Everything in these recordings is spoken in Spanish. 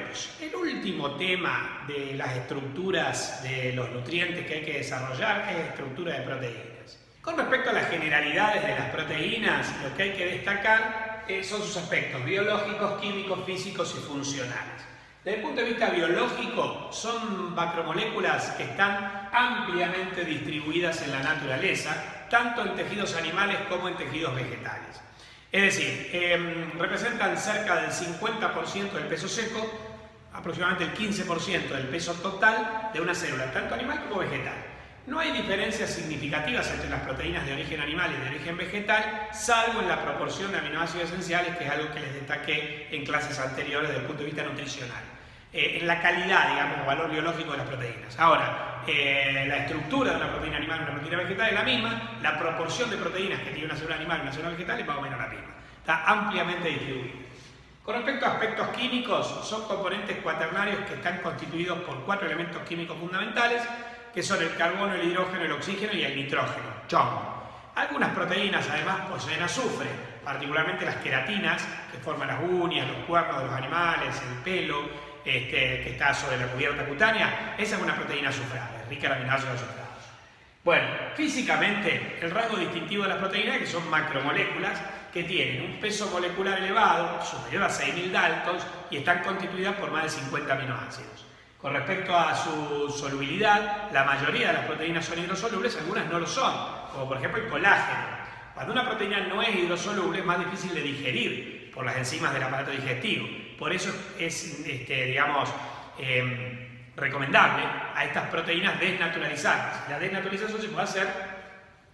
menos. El último tema de las estructuras de los nutrientes que hay que desarrollar es la estructura de proteínas. Con respecto a las generalidades de las proteínas, lo que hay que destacar son sus aspectos biológicos, químicos, físicos y funcionales. Desde el punto de vista biológico, son macromoléculas que están ampliamente distribuidas en la naturaleza, tanto en tejidos animales como en tejidos vegetales. Es decir, representan cerca del 50% del peso seco, aproximadamente el 15% del peso total de una célula, tanto animal como vegetal. No hay diferencias significativas entre las proteínas de origen animal y de origen vegetal, salvo en la proporción de aminoácidos esenciales, que es algo que les destaqué en clases anteriores desde el punto de vista nutricional. En la calidad, digamos, valor biológico de las proteínas. Ahora, la estructura de una proteína animal y una proteína vegetal es la misma, la proporción de proteínas que tiene una célula animal y una célula vegetal es más o menos la misma. Está ampliamente distribuida. Con respecto a aspectos químicos, son componentes cuaternarios que están constituidos por 4 elementos químicos fundamentales, que son el carbono, el hidrógeno, el oxígeno y el nitrógeno, CHON. Algunas proteínas además poseen azufre, particularmente las queratinas, que forman las uñas, los cuernos de los animales, el pelo, que está sobre la cubierta cutánea. Esa es una proteína azufrada, es rica en aminoácidos azufrados. Bueno, físicamente, el rasgo distintivo de las proteínas es que son macromoléculas que tienen un peso molecular elevado, superior a 6.000 daltons, y están constituidas por más de 50 aminoácidos. Con respecto a su solubilidad, la mayoría de las proteínas son hidrosolubles, algunas no lo son, como por ejemplo el colágeno. Cuando una proteína no es hidrosoluble, es más difícil de digerir por las enzimas del aparato digestivo. Por eso es, recomendable a estas proteínas desnaturalizarlas. La desnaturalización se puede hacer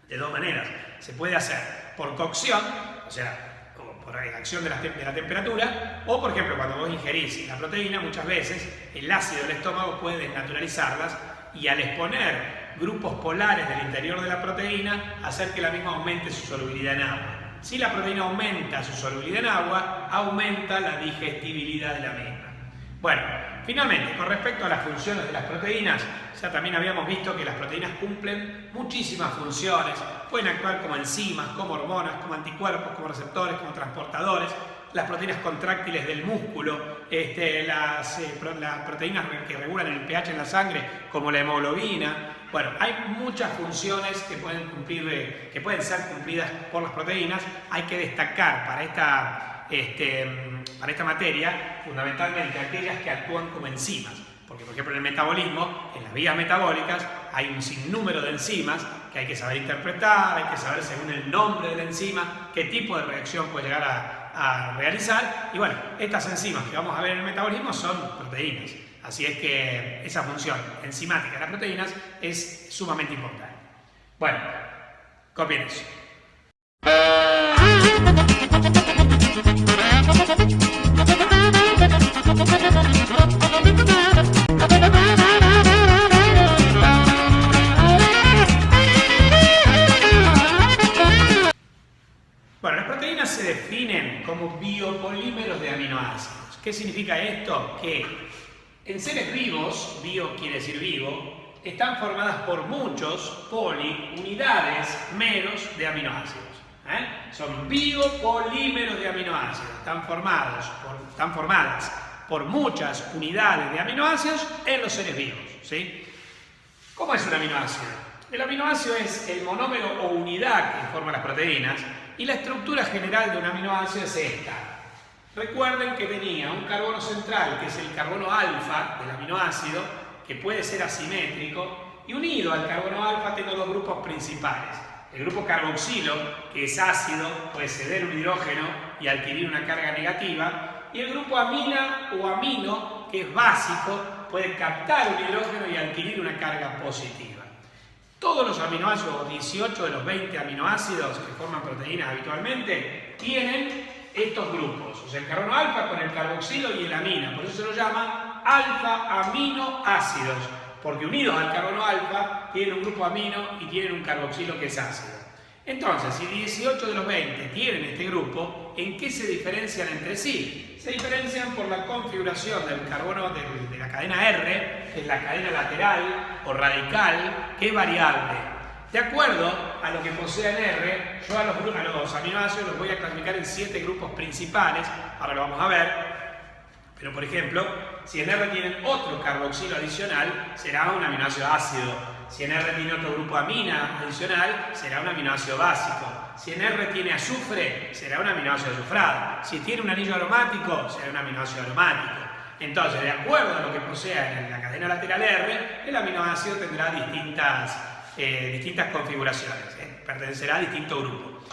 de dos maneras. Se puede hacer por cocción, o sea, por acción de la temperatura, o por ejemplo cuando vos ingerís la proteína, muchas veces el ácido del estómago puede desnaturalizarlas y al exponer grupos polares del interior de la proteína, hacer que la misma aumente su solubilidad en agua. Si la proteína aumenta su solubilidad en agua, aumenta la digestibilidad de la misma. Bueno, finalmente, con respecto a las funciones de las proteínas, ya también habíamos visto que las proteínas cumplen muchísimas funciones. Pueden actuar como enzimas, como hormonas, como anticuerpos, como receptores, como transportadores. Las proteínas contráctiles del músculo, las proteínas que regulan el pH en la sangre, como la hemoglobina. Bueno, hay muchas funciones que pueden ser cumplidas por las proteínas. Hay que destacar para esta materia, fundamentalmente aquellas que actúan como enzimas. Porque, por ejemplo, en el metabolismo, en las vías metabólicas, hay un sinnúmero de enzimas que hay que saber interpretar, hay que saber según el nombre de la enzima, qué tipo de reacción puede llegar a realizar. Y bueno, estas enzimas que vamos a ver en el metabolismo son proteínas. Así es que esa función enzimática de las proteínas es sumamente importante. Bueno, copien eso. Bueno, las proteínas se definen como biopolímeros de aminoácidos. ¿Qué significa esto? Que en seres vivos, bio quiere decir vivo, están formadas por muchos unidades meros de aminoácidos. Son biopolímeros de aminoácidos, están formadas por muchas unidades de aminoácidos en los seres vivos, ¿sí? ¿Cómo es un aminoácido? El aminoácido es el monómero o unidad que forma las proteínas y la estructura general de un aminoácido es esta. Recuerden que tenía un carbono central, que es el carbono alfa del aminoácido, que puede ser asimétrico, y unido al carbono alfa tengo dos grupos principales. El grupo carboxilo, que es ácido, puede ceder un hidrógeno y adquirir una carga negativa, y el grupo amina o amino, que es básico, puede captar un hidrógeno y adquirir una carga positiva. Todos los aminoácidos, 18 de los 20 aminoácidos que forman proteínas habitualmente, tienen estos grupos, o sea, el carbono alfa con el carboxilo y el amina. Por eso se lo llama alfa-aminoácidos, porque unidos al carbono alfa tienen un grupo amino y tienen un carboxilo que es ácido. Entonces, si 18 de los 20 tienen este grupo, ¿en qué se diferencian entre sí? Se diferencian por la configuración del carbono de la cadena R, que es la cadena lateral o radical, que es variable. De acuerdo a lo que posean R, yo a los aminoácidos los voy a clasificar en 7 grupos principales, ahora lo vamos a ver. Pero por ejemplo, si en R tienen otro carboxilo adicional, será un aminoácido ácido. Si en R tiene otro grupo amina adicional, será un aminoácido básico. Si en R tiene azufre, será un aminoácido azufrado. Si tiene un anillo aromático, será un aminoácido aromático. Entonces, de acuerdo a lo que posea en la cadena lateral R, el aminoácido tendrá distintas configuraciones, pertenecerá a distinto grupo.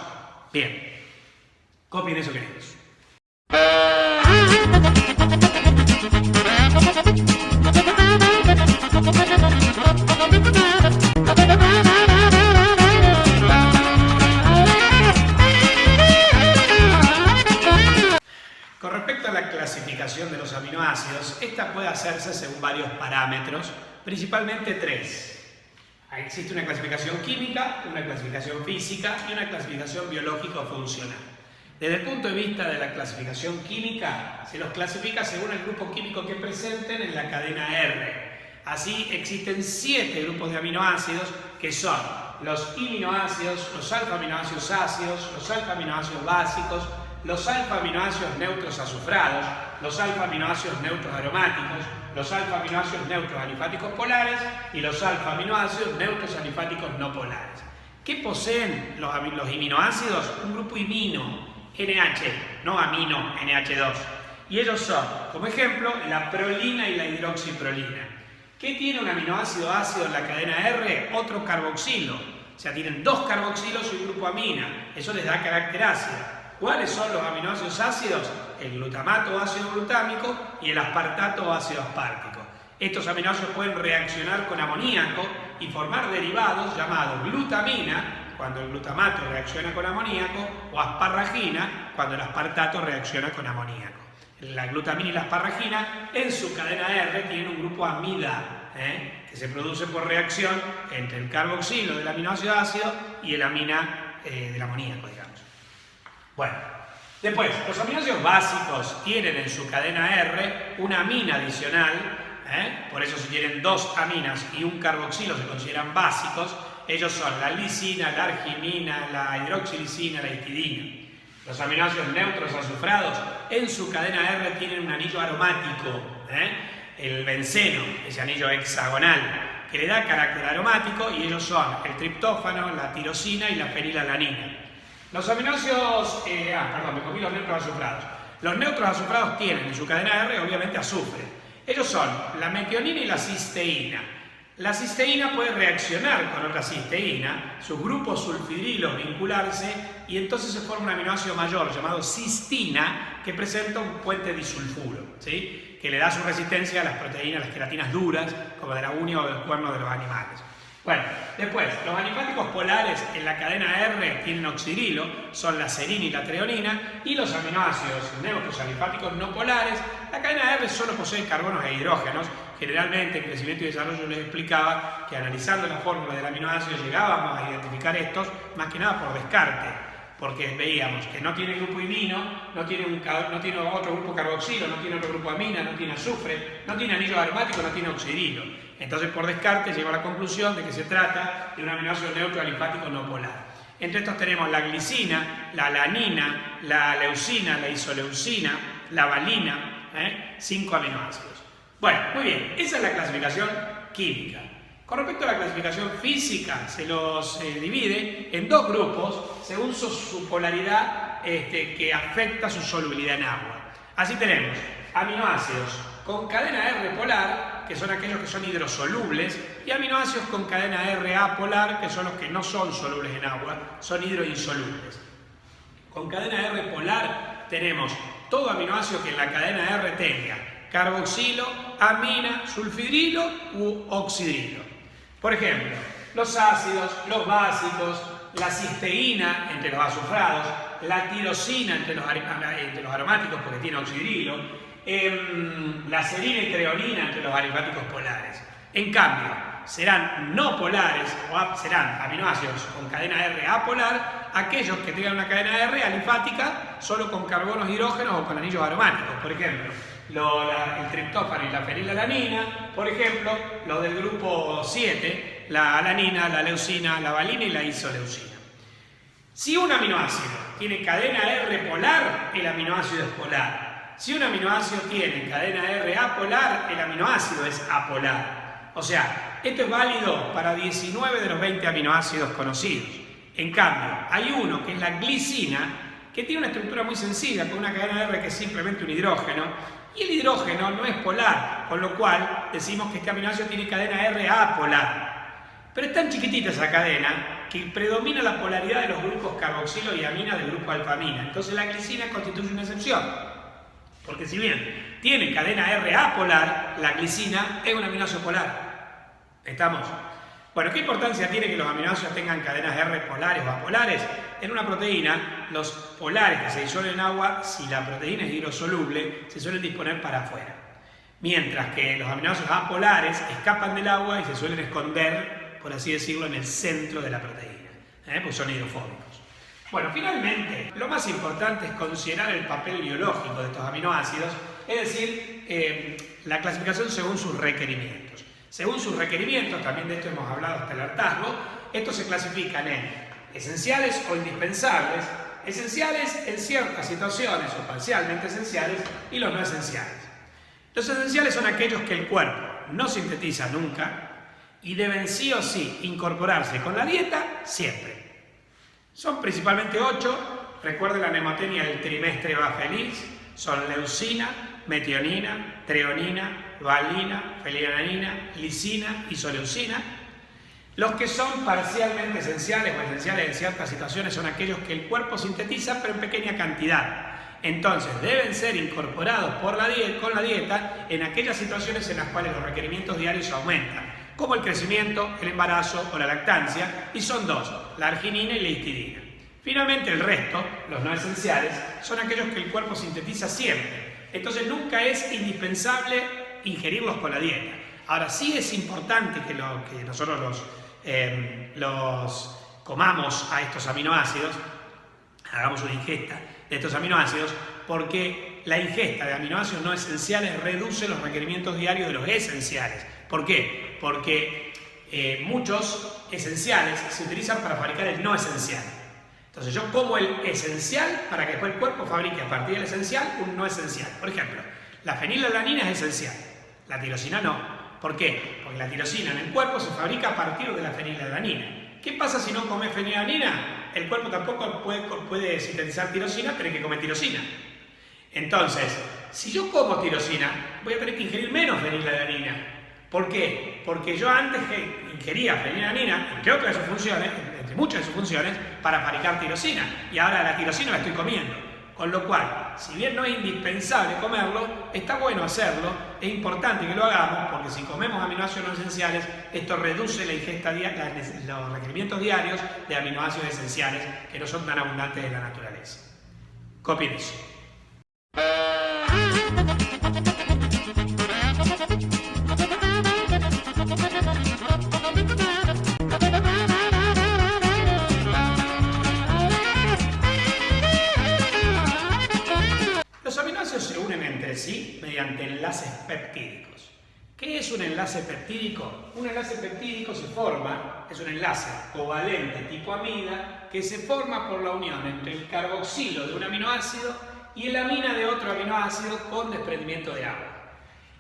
Bien, copien eso que queremos. Con respecto a la clasificación de los aminoácidos, esta puede hacerse según varios parámetros, principalmente tres. Existe una clasificación química, una clasificación física y una clasificación biológico-funcional. Desde el punto de vista de la clasificación química, se los clasifica según el grupo químico que presenten en la cadena R. Así existen 7 grupos de aminoácidos que son los iminoácidos, los alfa-aminoácidos ácidos, los alfa-aminoácidos básicos, los alfa-aminoácidos neutros azufrados, los alfa-aminoácidos neutros aromáticos, los alfa-aminoácidos neutros alifáticos polares y los alfa-aminoácidos neutros alifáticos no polares. ¿Qué poseen los iminoácidos? Un grupo imino, NH, no amino, NH2. Y ellos son, como ejemplo, la prolina y la hidroxiprolina. ¿Qué tiene un aminoácido ácido en la cadena R? Otro carboxilo. O sea, tienen 2 carboxilos y un grupo amina. Eso les da carácter ácido. ¿Cuáles son los aminoácidos ácidos? El glutamato ácido glutámico y el aspartato ácido aspartico. Estos aminoácidos pueden reaccionar con amoníaco y formar derivados llamados glutamina, cuando el glutamato reacciona con amoníaco, o asparragina, cuando el aspartato reacciona con amoníaco. La glutamina y la asparragina en su cadena R tienen un grupo amida, que se produce por reacción entre el carboxilo del aminoácido ácido y el amina del amoníaco, digamos. Bueno, después, los aminoácidos básicos tienen en su cadena R una amina adicional, por eso si tienen 2 aminas y un carboxilo se consideran básicos. Ellos son la lisina, la arginina, la hidroxilisina, la histidina. Los aminoácidos neutros azufrados en su cadena R tienen un anillo aromático, el benceno, ese anillo hexagonal, que le da carácter aromático, y ellos son el triptófano, la tirosina y la fenilalanina. Los aminoácidos, me comí los neutros azufrados. Los neutros azufrados tienen en su cadena R obviamente azufre. Ellos son la metionina y la cisteína. La cisteína puede reaccionar con otra cisteína, sus grupos sulfidrilos vincularse, y entonces se forma un aminoácido mayor llamado cistina que presenta un puente disulfuro, ¿sí? Que le da su resistencia a las proteínas, las queratinas duras, como de la uña o de los cuernos de los animales. Bueno, después, los alifáticos polares en la cadena R tienen oxidrilo, son la serina y la treonina, y los aminoácidos neutros alifáticos no polares, la cadena R solo posee carbonos e hidrógenos. Generalmente en crecimiento y desarrollo les explicaba que analizando la fórmula del aminoácido llegábamos a identificar estos, más que nada por descarte, porque veíamos que no tiene grupo imino, no tiene otro grupo carboxilo, no tiene otro grupo amina, no tiene azufre, no tiene anillo aromático, no tiene oxidrilo. Entonces, por descarte, llego a la conclusión de que se trata de un aminoácido neutro alifático no polar. Entre estos tenemos la glicina, la alanina, la leucina, la isoleucina, la valina, 5 aminoácidos. Bueno, muy bien, esa es la clasificación química. Con respecto a la clasificación física, se los divide en 2 grupos según su polaridad que afecta su solubilidad en agua. Así tenemos aminoácidos con cadena R polar, que son aquellos que son hidrosolubles, y aminoácidos con cadena R apolar, que son los que no son solubles en agua, son hidroinsolubles. Con cadena R polar tenemos todo aminoácido que en la cadena R tenga carboxilo, amina, sulfidrilo u oxidrilo. Por ejemplo, los ácidos, los básicos, la cisteína entre los azufrados, la tirosina entre los aromáticos porque tiene oxidrilo, la serina y treonina entre los alifáticos polares. En cambio, serán no polares o serán aminoácidos con cadena R apolar aquellos que tengan una cadena R alifática solo con carbonos hidrógenos o con anillos aromáticos. Por ejemplo, el triptófano y la fenilalanina, por ejemplo, los del grupo 7, la alanina, la leucina, la valina y la isoleucina. Si un aminoácido tiene cadena R polar, el aminoácido es polar. Si un aminoácido tiene cadena R apolar, el aminoácido es apolar. O sea, esto es válido para 19 de los 20 aminoácidos conocidos. En cambio, hay uno que es la glicina, que tiene una estructura muy sencilla, con una cadena R que es simplemente un hidrógeno, y el hidrógeno no es polar, con lo cual decimos que este aminoácido tiene cadena R apolar. Pero es tan chiquitita esa cadena que predomina la polaridad de los grupos carboxilo y amina del grupo alfamina. Entonces la glicina constituye una excepción. Porque si bien tiene cadena R apolar, la glicina es un aminoácido polar. ¿Estamos? Bueno, ¿qué importancia tiene que los aminoácidos tengan cadenas R polares o apolares? En una proteína, los polares que se disuelven en agua, si la proteína es hidrosoluble, se suelen disponer para afuera. Mientras que los aminoácidos apolares escapan del agua y se suelen esconder, por así decirlo, en el centro de la proteína, pues son hidrofóbicos. Bueno, finalmente, lo más importante es considerar el papel biológico de estos aminoácidos, es decir, la clasificación según sus requerimientos. Según sus requerimientos, también de esto hemos hablado hasta el hartazgo, estos se clasifican en esenciales o indispensables, esenciales en ciertas situaciones o parcialmente esenciales y los no esenciales. Los esenciales son aquellos que el cuerpo no sintetiza nunca y deben sí o sí incorporarse con la dieta siempre. Son principalmente 8, recuerden la mnemotecnia del trimestre va feliz, son leucina, metionina, treonina, valina, fenilalanina, lisina, isoleucina. Los que son parcialmente esenciales o esenciales en ciertas situaciones son aquellos que el cuerpo sintetiza pero en pequeña cantidad. Entonces deben ser incorporados con la dieta en aquellas situaciones en las cuales los requerimientos diarios aumentan, como el crecimiento, el embarazo o la lactancia, y son 2, la arginina y la histidina. Finalmente el resto, los no esenciales, son aquellos que el cuerpo sintetiza siempre. Entonces nunca es indispensable ingerirlos con la dieta. Ahora sí es importante que nosotros los comamos a estos aminoácidos, hagamos una ingesta de estos aminoácidos, porque la ingesta de aminoácidos no esenciales reduce los requerimientos diarios de los esenciales. ¿Por qué? Porque muchos esenciales se utilizan para fabricar el no esencial. Entonces yo como el esencial para que después el cuerpo fabrique a partir del esencial un no esencial. Por ejemplo, la fenilalanina es esencial, la tirosina no. ¿Por qué? Porque la tirosina en el cuerpo se fabrica a partir de la fenilalanina. ¿Qué pasa si no comes fenilalanina? El cuerpo tampoco puede sintetizar tirosina, tiene que comer tirosina. Entonces, si yo como tirosina, voy a tener que ingerir menos fenilalanina. ¿Por qué? Porque yo antes ingería fenilalanina, entre otras de sus funciones, entre muchas de sus funciones, para fabricar tirosina. Y ahora la tirosina la estoy comiendo. Con lo cual, si bien no es indispensable comerlo, está bueno hacerlo, es importante que lo hagamos, porque si comemos aminoácidos no esenciales, esto reduce la ingesta los requerimientos diarios de aminoácidos esenciales que no son tan abundantes en la naturaleza. Copien eso. Los aminoácidos se unen entre sí mediante enlaces peptídicos. ¿Qué es un enlace peptídico? Un enlace peptídico es un enlace covalente tipo amida que se forma por la unión entre el carboxilo de un aminoácido y el amina de otro aminoácido con desprendimiento de agua.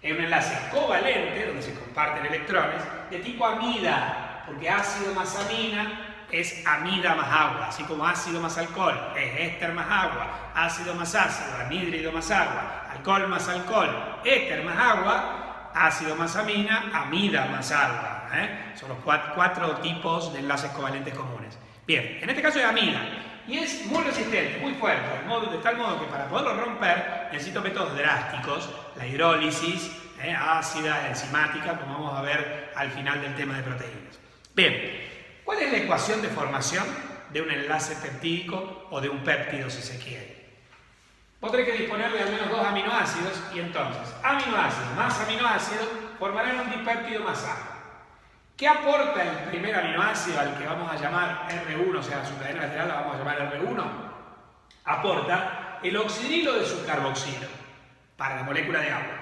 Es un enlace covalente, donde se comparten electrones, de tipo amida, porque ácido más amina es amida más agua, así como ácido más alcohol es éster más agua, ácido más ácido, anhídrido más agua, alcohol más alcohol, éter más agua, ácido más amina, amida más agua. Son los cuatro tipos de enlaces covalentes comunes. Bien, en este caso es amida y es muy resistente, muy fuerte, de tal modo que para poderlo romper necesito métodos drásticos, la hidrólisis, ácida, enzimática, como vamos a ver al final del tema de proteínas. Bien. ¿Cuál es la ecuación de formación de un enlace peptídico o de un péptido, si se quiere? Vos tenés que disponer de al menos 2 aminoácidos y entonces aminoácido más aminoácido formarán un dipéptido más A. ¿Qué aporta el primer aminoácido al que vamos a llamar R1, o sea, su cadena lateral la vamos a llamar R1? Aporta el oxidrilo de su carboxilo para la molécula de agua.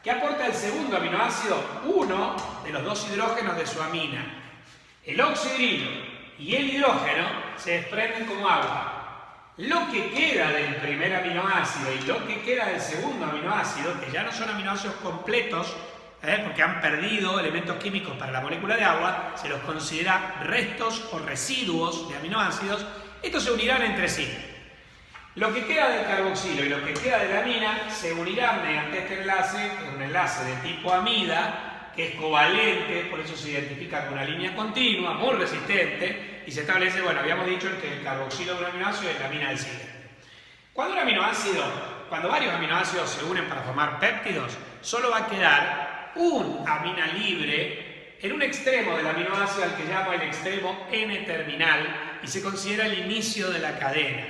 ¿Qué aporta el segundo aminoácido? Uno de los 2 hidrógenos de su amina. El oxidrilo y el hidrógeno se desprenden como agua. lo que queda del primer aminoácido y lo que queda del segundo aminoácido, que ya no son aminoácidos completos, porque han perdido elementos químicos para la molécula de agua, se los considera restos o residuos de aminoácidos. Estos se unirán entre sí. Lo que queda del carboxilo y lo que queda de la amina se unirán mediante este enlace, que es un enlace de tipo amida, que es covalente, por eso se identifica con una línea continua, muy resistente, y se establece, bueno, habíamos dicho que el carboxilo de un aminoácido es la amina del siguiente. Cuando varios aminoácidos se unen para formar péptidos, solo va a quedar un amina libre en un extremo del aminoácido al que llamo el extremo N-terminal y se considera el inicio de la cadena.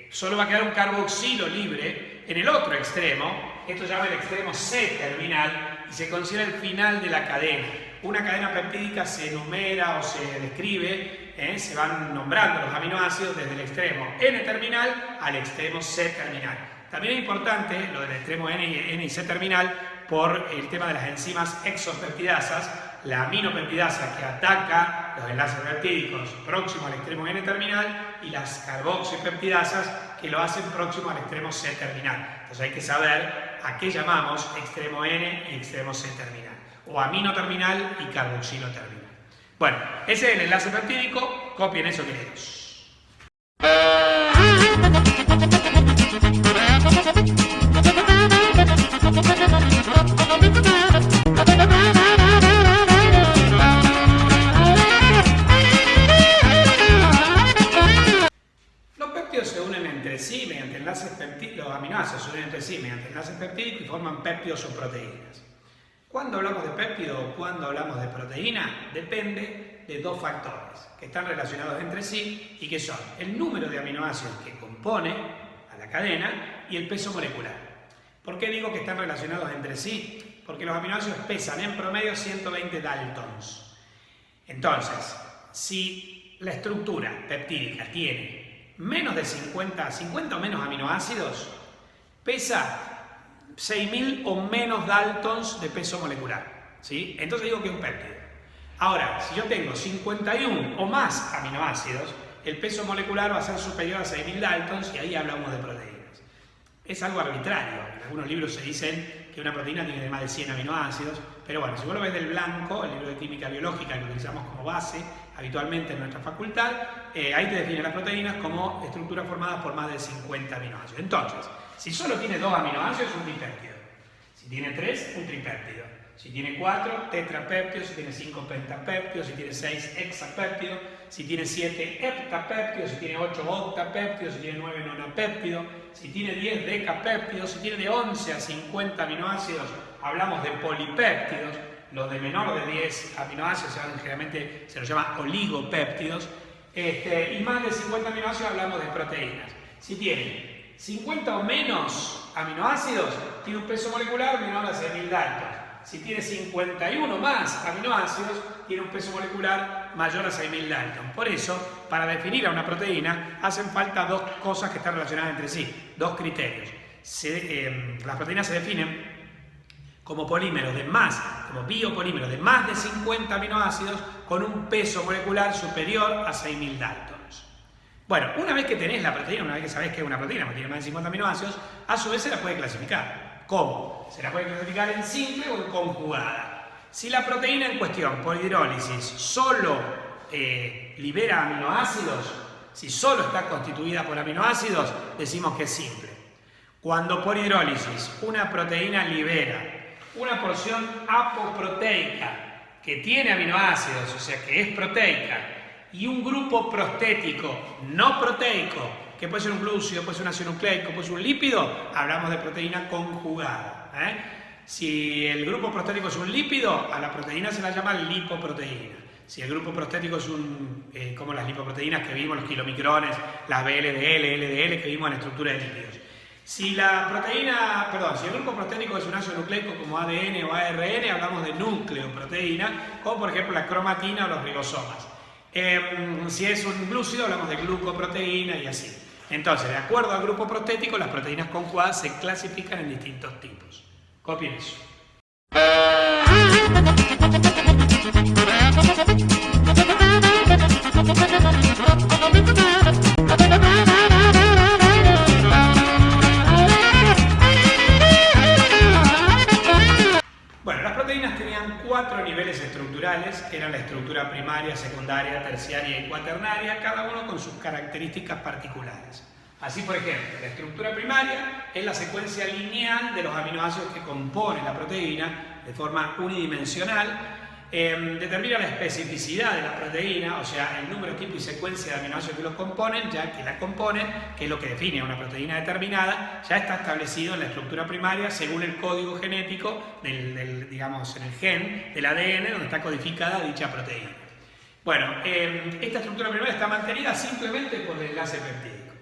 Solo va a quedar un carboxilo libre en el otro extremo, esto se llama el extremo C-terminal y se considera el final de la cadena. Una cadena peptídica se enumera o se describe, se van nombrando los aminoácidos desde el extremo N-terminal al extremo C-terminal. También es importante lo del extremo N y C-terminal por el tema de las enzimas exopeptidasas, la aminopeptidasa que ataca los enlaces peptídicos próximos al extremo N-terminal y las carboxipeptidasas que lo hacen próximo al extremo C-terminal. Entonces hay que saber a qué llamamos extremo N y extremo C-terminal, o aminoterminal y carboxiloterminal. Bueno, ese es el enlace peptídico, copien eso, queridos. Los aminoácidos se unen entre sí mediante enlaces peptídicos y forman péptidos o proteínas. Cuando hablamos de péptido o cuando hablamos de proteína, depende de dos factores que están relacionados entre sí y que son el número de aminoácidos que compone a la cadena y el peso molecular. ¿Por qué digo que están relacionados entre sí? Porque los aminoácidos pesan en promedio 120 daltons. Entonces, si la estructura peptídica tiene menos de 50 o menos aminoácidos, pesa 6.000 o menos daltons de peso molecular, ¿sí? Entonces digo que es un péptido. Ahora, si yo tengo 51 o más aminoácidos, el peso molecular va a ser superior a 6.000 daltons y ahí hablamos de proteínas. Es algo arbitrario. En algunos libros se dicen que una proteína tiene más de 100 aminoácidos, pero bueno, si vos lo ves del blanco, el libro de química biológica que utilizamos como base habitualmente en nuestra facultad, ahí te definen las proteínas como estructuras formadas por más de 50 aminoácidos. Entonces, si solo tiene 2 aminoácidos, es un dipéptido. Si tiene 3, un tripéptido. Si tiene 4, tetrapéptidos. Si tiene 5, pentapéptidos. Si tiene 6, hexapéptidos. Si tiene 7, heptapéptidos. Si tiene 8, octapéptidos. Si tiene 9, nonapéptidos. Si tiene 10, decapéptidos. Si tiene de 11 a 50 aminoácidos, hablamos de polipéptidos. Los de menor de 10 aminoácidos generalmente se los llama oligopéptidos. Y más de 50 aminoácidos hablamos de proteínas. Si tiene 50 o menos aminoácidos, tiene un peso molecular menor a 6.000 daltons. Si tiene 51 más aminoácidos, tiene un peso molecular mayor a 6.000 daltons. Por eso, para definir a una proteína, hacen falta dos cosas que están relacionadas entre sí, dos criterios. Las proteínas se definen como polímeros como biopolímeros de más de 50 aminoácidos con un peso molecular superior a 6.000 daltons. Bueno, una vez que tenés la proteína, una vez que sabés que es una proteína, porque tiene más de 50 aminoácidos, a su vez se la puede clasificar. ¿Cómo? Se la puede clasificar en simple o en conjugada. Si la proteína en cuestión, por hidrólisis, solo libera aminoácidos, si solo está constituida por aminoácidos, decimos que es simple. Cuando por hidrólisis una proteína libera una porción apoproteica que tiene aminoácidos, o sea que es proteica, y un grupo prostético no proteico, que puede ser un glúcido, puede ser un ácido nucleico, puede ser un lípido, hablamos de proteína conjugada. Si el grupo prostético es un lípido, a la proteína se la llama lipoproteína. Si el grupo prostético es como las lipoproteínas que vimos, los kilomicrones, las VLDL, LDL que vimos en la estructura de lípidos. Si el grupo prostético es un ácido nucleico como ADN o ARN, hablamos de nucleoproteína, como por ejemplo la cromatina o los ribosomas. Si es un glúcido, hablamos de glucoproteína y así. Entonces, de acuerdo al grupo prostético, las proteínas conjugadas se clasifican en distintos tipos. Copien eso. tenían 4 niveles estructurales, que eran la estructura primaria, secundaria, terciaria y cuaternaria, cada uno con sus características particulares. Así, por ejemplo, la estructura primaria es la secuencia lineal de los aminoácidos que componen la proteína de forma unidimensional. Determina la especificidad de la proteína, o sea, el número, tipo y secuencia de aminoácidos que lo componen, ya que la componen, que es lo que define a una proteína determinada, ya está establecido en la estructura primaria según el código genético digamos, en el gen del ADN donde está codificada dicha proteína. Bueno, esta estructura primaria está mantenida simplemente por el enlace peptídico.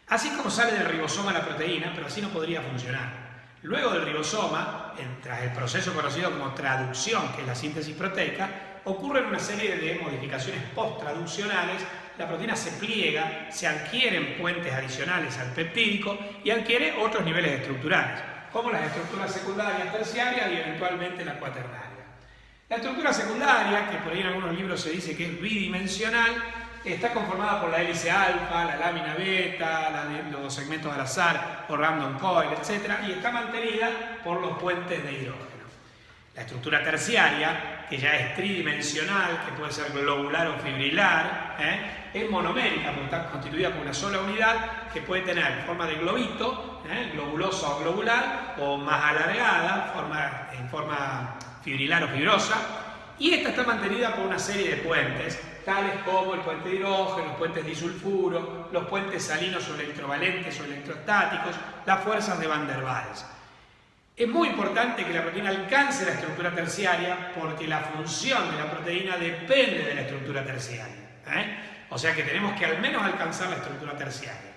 Así como sale del ribosoma la proteína, pero así no podría funcionar. Luego del ribosoma, tras el proceso conocido como traducción, que es la síntesis proteica, ocurren una serie de modificaciones post-traduccionales. La proteína se pliega, se adquieren puentes adicionales al peptídico y adquiere otros niveles estructurales, como las estructuras secundarias, terciarias y eventualmente la cuaternaria. La estructura secundaria, que por ahí en algunos libros se dice que es bidimensional, está conformada por la hélice alfa, la lámina beta, los segmentos al azar o random coil, etc. Y está mantenida por los puentes de hidrógeno. La estructura terciaria, que ya es tridimensional, que puede ser globular o fibrilar, es monomérica, porque está constituida por una sola unidad que puede tener forma de globito, globulosa o globular, o más alargada, en forma fibrilar o fibrosa. Y esta está mantenida por una serie de puentes, tales como el puente de hidrógeno, los puentes disulfuro, los puentes salinos o electrovalentes o electrostáticos, las fuerzas de Van der Waals. Es muy importante que la proteína alcance la estructura terciaria porque la función de la proteína depende de la estructura terciaria. O sea que tenemos que al menos alcanzar la estructura terciaria.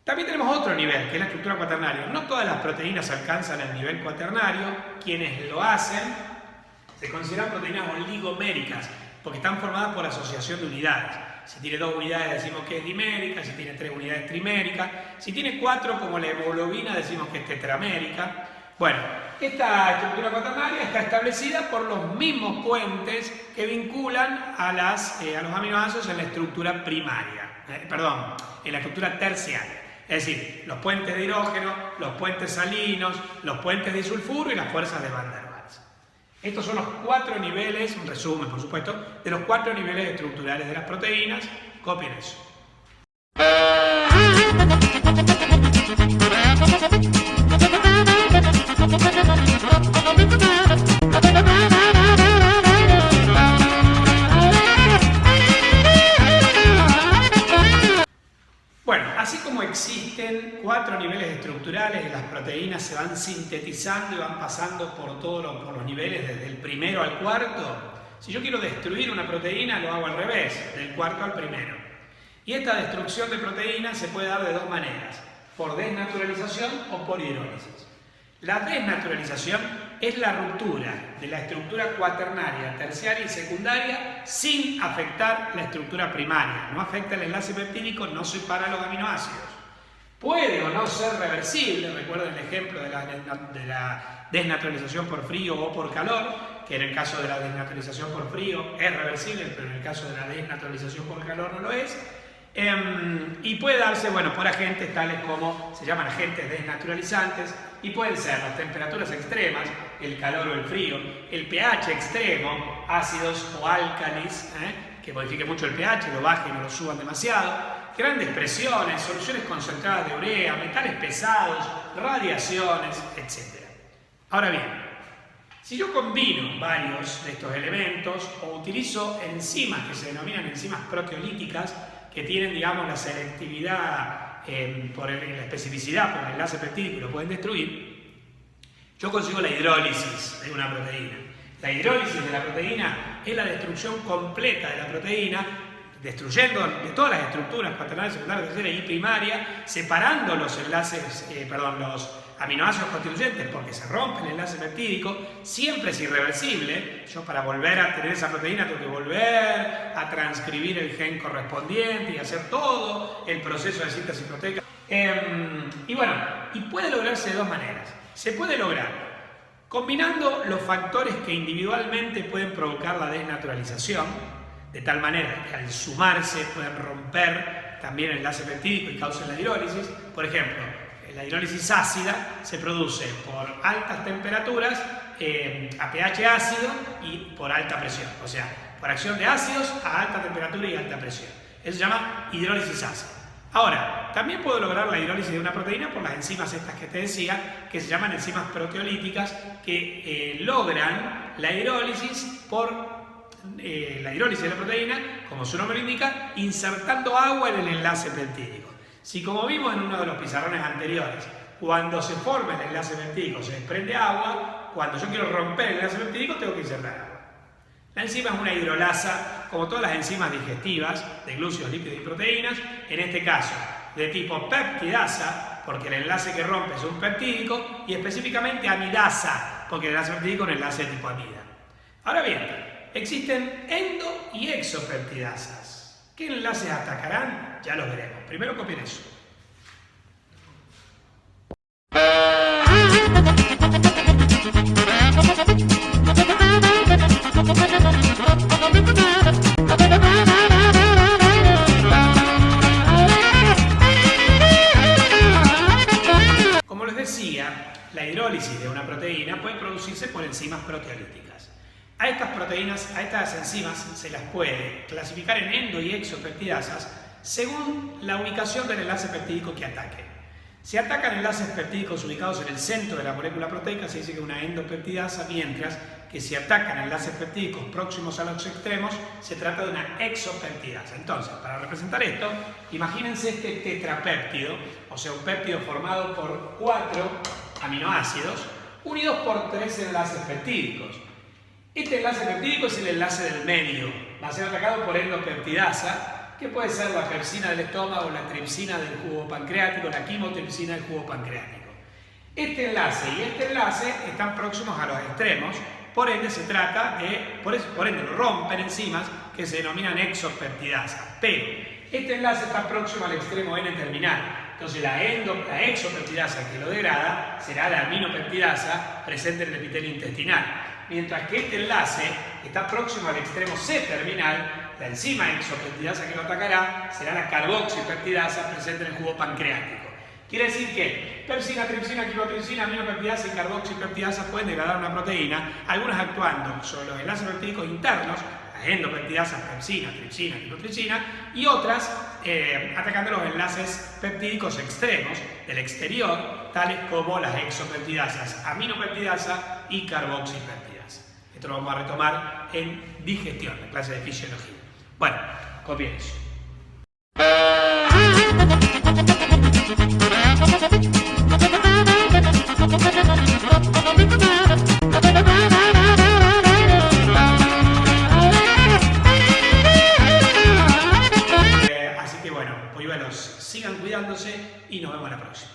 También tenemos otro nivel, que es la estructura cuaternaria. No todas las proteínas alcanzan el nivel cuaternario. Quienes lo hacen se consideran proteínas oligoméricas, porque están formadas por asociación de unidades. Si tiene 2 unidades decimos que es dimérica, si tiene 3 unidades trimérica, si tiene 4 como la hemoglobina decimos que es tetramérica. Bueno, esta estructura cuaternaria está establecida por los mismos puentes que vinculan a los aminoácidos en la estructura primaria, en la estructura terciaria. Es decir, los puentes de hidrógeno, los puentes salinos, los puentes de disulfuro y las fuerzas de Van der Waals. Estos son los 4 niveles, un resumen por supuesto, de los 4 niveles estructurales de las proteínas. Copien eso. Bueno, así como existen 4 niveles estructurales y las proteínas se van sintetizando y van pasando por los niveles desde el primero al cuarto, si yo quiero destruir una proteína lo hago al revés, del cuarto al primero. Y esta destrucción de proteínas se puede dar de 2 maneras, por desnaturalización o por hidrólisis. La desnaturalización es la ruptura de la estructura cuaternaria, terciaria y secundaria sin afectar la estructura primaria. No afecta el enlace peptídico, no separa los aminoácidos. Puede o no ser reversible, recuerden el ejemplo de la desnaturalización por frío o por calor, que en el caso de la desnaturalización por frío es reversible, pero en el caso de la desnaturalización por calor no lo es. Y puede darse, bueno, por agentes tales como, se llaman agentes desnaturalizantes, y pueden ser las temperaturas extremas, el calor o el frío, el pH extremo, ácidos o álcalis, que modifiquen mucho el pH, lo bajen o lo suban demasiado, grandes presiones, soluciones concentradas de urea, metales pesados, radiaciones, etc. Ahora bien, si yo combino varios de estos elementos o utilizo enzimas que se denominan enzimas proteolíticas, que tienen, digamos, la selectividad por la especificidad, por el enlace peptídico y lo pueden destruir, yo consigo la hidrólisis de una proteína. La hidrólisis de la proteína es la destrucción completa de la proteína, destruyendo de todas las estructuras cuaternarias, secundarias, terciarias y primaria, separando los los aminoácidos constituyentes porque se rompe el enlace peptídico. Siempre es irreversible. Yo, para volver a tener esa proteína, tengo que volver a transcribir el gen correspondiente y hacer todo el proceso de síntesis proteica. Y bueno, y puede lograrse de 2 maneras. Se puede lograr combinando los factores que individualmente pueden provocar la desnaturalización, de tal manera que al sumarse pueden romper también el enlace peptídico y causen la hidrólisis. Por ejemplo, la hidrólisis ácida se produce por altas temperaturas a pH ácido y por alta presión. O sea, por acción de ácidos a alta temperatura y alta presión. Eso se llama hidrólisis ácida. Ahora, también puedo lograr la hidrólisis de una proteína por las enzimas estas que te decía, que se llaman enzimas proteolíticas, que logran la hidrólisis de la proteína, como su nombre lo indica, insertando agua en el enlace peptídico. Si, como vimos en uno de los pizarrones anteriores, cuando se forma el enlace peptídico se desprende agua, cuando yo quiero romper el enlace peptídico tengo que insertar agua. La enzima es una hidrolasa, como todas las enzimas digestivas de glúcidos, lípidos y proteínas, en este caso de tipo peptidasa, porque el enlace que rompe es un peptídico, y específicamente amidasa, porque el enlace peptídico es un enlace de tipo amida. Ahora bien, existen endo y exopeptidasas. ¿Qué enlaces atacarán? Ya los veremos. Primero copien eso. Como les decía, la hidrólisis de una proteína puede producirse por enzimas proteolíticas. A estas proteínas, a estas enzimas se las puede clasificar en endo y exopeptidasas según la ubicación del enlace peptídico que ataque. Si atacan enlaces peptídicos ubicados en el centro de la molécula proteica, se dice que es una endopeptidasa, mientras que si atacan enlaces peptídicos próximos a los extremos, se trata de una exopeptidasa. Entonces, para representar esto, imagínense este tetrapéptido, o sea, un péptido formado por 4 aminoácidos, unidos por 3 enlaces peptídicos. Este enlace peptídico es el enlace del medio, va a ser atacado por endopeptidasa, que puede ser la pepsina del estómago, la tripsina del jugo pancreático, la quimotripsina del jugo pancreático. Este enlace y este enlace están próximos a los extremos, por ende se trata de, por ende lo rompen enzimas que se denominan exopeptidasas. Pero este enlace está próximo al extremo N-terminal. Entonces la exopeptidasa que lo degrada será la aminopeptidasa presente en el epitelio intestinal. Mientras que este enlace está próximo al extremo C-terminal, la enzima exopeptidasa que lo atacará será la carboxipeptidasa presente en el jugo pancreático. Quiere decir que pepsina, tripsina, quimotripsina, aminopeptidasa y carboxipeptidasa pueden degradar una proteína, algunas actuando sobre los enlaces peptídicos internos, las endopeptidasas, pepsina, tripsina, quimotripsina, y otras atacando los enlaces peptídicos extremos del exterior, tales como las exopeptidasas, aminopeptidasa y carboxipeptidasa. Esto lo vamos a retomar en digestión, la clase de fisiología. Bueno, copien eso. Así que bueno, polluelos, sigan cuidándose y nos vemos la próxima.